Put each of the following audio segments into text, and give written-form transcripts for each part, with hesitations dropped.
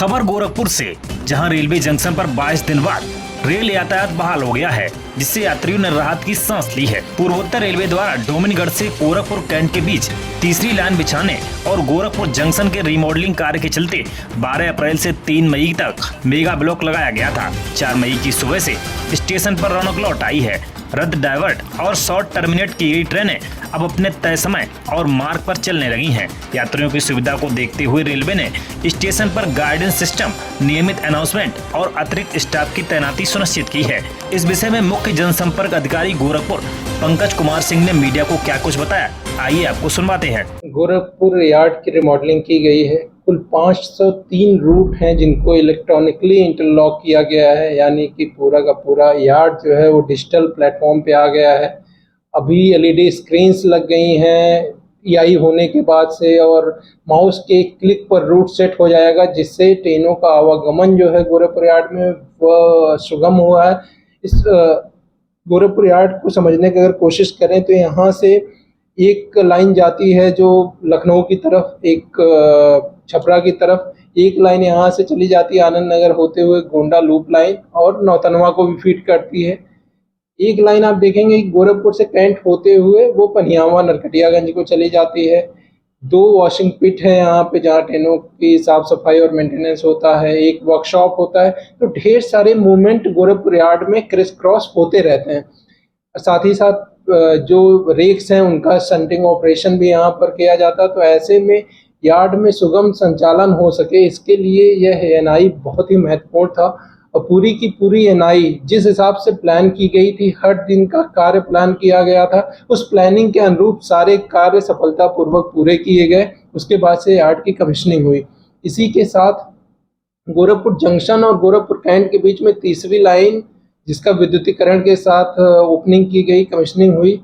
खबर गोरखपुर से, जहां रेलवे जंक्शन पर 22 दिन बाद रेल यातायात बहाल हो गया है, जिससे यात्रियों ने राहत की सांस ली है। पूर्वोत्तर रेलवे द्वारा डोमिनगढ़ से गोरखपुर कैंट के बीच तीसरी लाइन बिछाने और गोरखपुर जंक्शन के रिमॉडलिंग कार्य के चलते 12 अप्रैल से 3 मई तक मेगा ब्लॉक लगाया गया था। 4 मई की सुबह से स्टेशन पर रौनक लौट आई है। रद्द, डाइवर्ट और शॉर्ट टर्मिनेट की गई ट्रेनें अब अपने तय समय और मार्ग पर चलने लगी हैं। यात्रियों की सुविधा को देखते हुए रेलवे ने स्टेशन पर गाइडेंस सिस्टम, नियमित अनाउंसमेंट और अतिरिक्त स्टाफ की तैनाती सुनिश्चित की है। इस विषय में मुख्य जनसंपर्क अधिकारी गोरखपुर पंकज कुमार सिंह ने मीडिया को क्या कुछ बताया, आइए आपको सुनवाते हैं। गोरखपुर यार्ड की रिमॉडलिंग की गई है। कुल 503 रूट हैं जिनको इलेक्ट्रॉनिकली इंटरलॉक किया गया है, यानी कि पूरा का पूरा यार्ड जो है वो डिजिटल प्लेटफॉर्म पे आ गया है। अभी एलईडी स्क्रीन्स लग गई हैं ईआई होने के बाद से, और माउस के क्लिक पर रूट सेट हो जाएगा, जिससे ट्रेनों का आवागमन जो है गोरखपुर यार्ड में वह सुगम हुआ है। इस गोरखपुर यार्ड को समझने की अगर कोशिश करें तो यहाँ से एक लाइन जाती है जो लखनऊ की तरफ, एक छपरा की तरफ, एक लाइन यहाँ से चली जाती है आनंद नगर होते हुए गोंडा लूप लाइन और नौतनवा को भी फीड करती है। एक लाइन आप देखेंगे गोरखपुर से कैंट होते हुए वो पनियावा नरकटियागंज को चली जाती है। 2 वॉशिंग पिट है यहाँ पे जहाँ ट्रेनों की साफ सफाई और मेंटेनेंस होता है, एक वर्कशॉप होता है। तो ढेर सारे मूवमेंट गोरखपुर यार्ड में क्रिस क्रॉस होते रहते हैं। साथ ही साथ जो रेक्स हैं उनका शंटिंग ऑपरेशन भी यहाँ पर किया जाता है। तो ऐसे में यार्ड में सुगम संचालन हो सके, इसके लिए यह एनआई बहुत ही महत्वपूर्ण था। और पूरी की पूरी एनआई जिस हिसाब से प्लान की गई थी, हर दिन का कार्य प्लान किया गया था, उस प्लानिंग के अनुरूप सारे कार्य सफलतापूर्वक पूरे किए गए। उसके बाद से यार्ड की कमीशनिंग हुई। इसी के साथ गोरखपुर जंक्शन और गोरखपुर कैंट के बीच में तीसरी लाइन, जिसका विद्युतीकरण के साथ ओपनिंग की गई, कमीशनिंग हुई।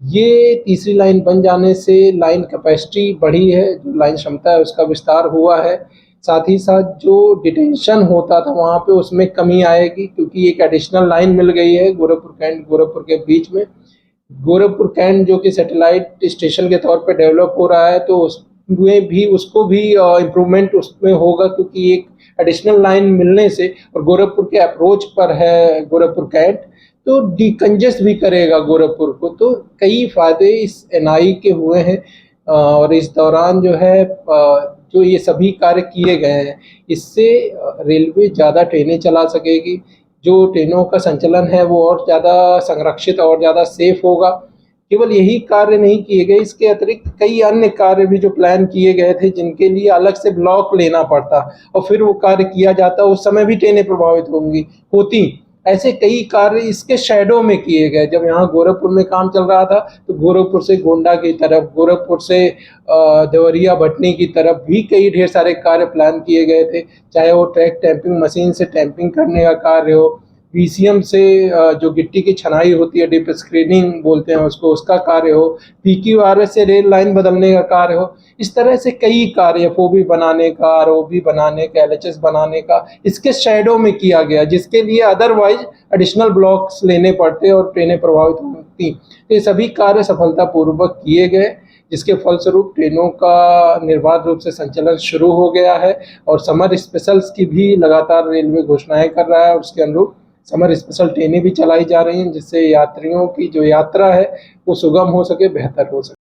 ये तीसरी लाइन बन जाने से लाइन कैपेसिटी बढ़ी है, जो लाइन क्षमता है उसका विस्तार हुआ है। साथ ही साथ जो डिटेंशन होता था वहाँ पे उसमें कमी आएगी, क्योंकि एक एडिशनल लाइन मिल गई है गोरखपुर कैंट गोरखपुर के बीच में। गोरखपुर कैंट जो कि सैटेलाइट स्टेशन के तौर पे डेवलप हो रहा है, तो उसको भी इम्प्रूवमेंट उसमें होगा, क्योंकि एक एडिशनल लाइन मिलने से, और गोरखपुर के अप्रोच पर है गोरखपुर कैंट, तो डिकंजेस्ट भी करेगा गोरखपुर को। तो कई फायदे इस एनआई के हुए हैं। और इस दौरान जो है जो ये सभी कार्य किए गए हैं, इससे रेलवे ज़्यादा ट्रेनें चला सकेगी। जो ट्रेनों का संचालन है वो और ज़्यादा संरक्षित और ज़्यादा सेफ होगा। केवल यही कार्य नहीं किए गए, इसके अतिरिक्त कई अन्य कार्य भी जो प्लान किए गए थे, जिनके लिए अलग से ब्लॉक लेना पड़ता और फिर वो कार्य किया जाता, उस समय भी ट्रेनें प्रभावित होती। ऐसे कई कार्य इसके शैडो में किए गए। जब यहाँ गोरखपुर में काम चल रहा था तो गोरखपुर से गोंडा की तरफ, गोरखपुर से देवरिया भटनी की तरफ भी कई ढेर सारे कार्य प्लान किए गए थे। चाहे वो ट्रैक टैंपिंग मशीन से टैंपिंग करने का कार्य हो, बीसीएम से जो गिट्टी की छनाई होती है, डीप स्क्रीनिंग बोलते हैं उसको, उसका कार्य हो, पीक्यूआरएस से रेल लाइन बदलने का कार्य हो। इस तरह से कई कार्य, एफओबी बनाने का, आरओबी बनाने का, एलएचएस बनाने का, इसके शैडो में किया गया, जिसके लिए अदरवाइज एडिशनल ब्लॉक्स लेने पड़ते और ट्रेनें प्रभावित होती। ये सभी कार्य सफलतापूर्वक किए गए, जिसके फलस्वरूप ट्रेनों का निर्बाध रूप से संचालन शुरू हो गया है। और समर स्पेशल्स की भी लगातार रेलवे घोषणाएं कर रहा है, और उसके अनुरूप समर स्पेशल ट्रेनें भी चलाई जा रही हैं, जिससे यात्रियों की जो यात्रा है वो सुगम हो सके, बेहतर हो सके।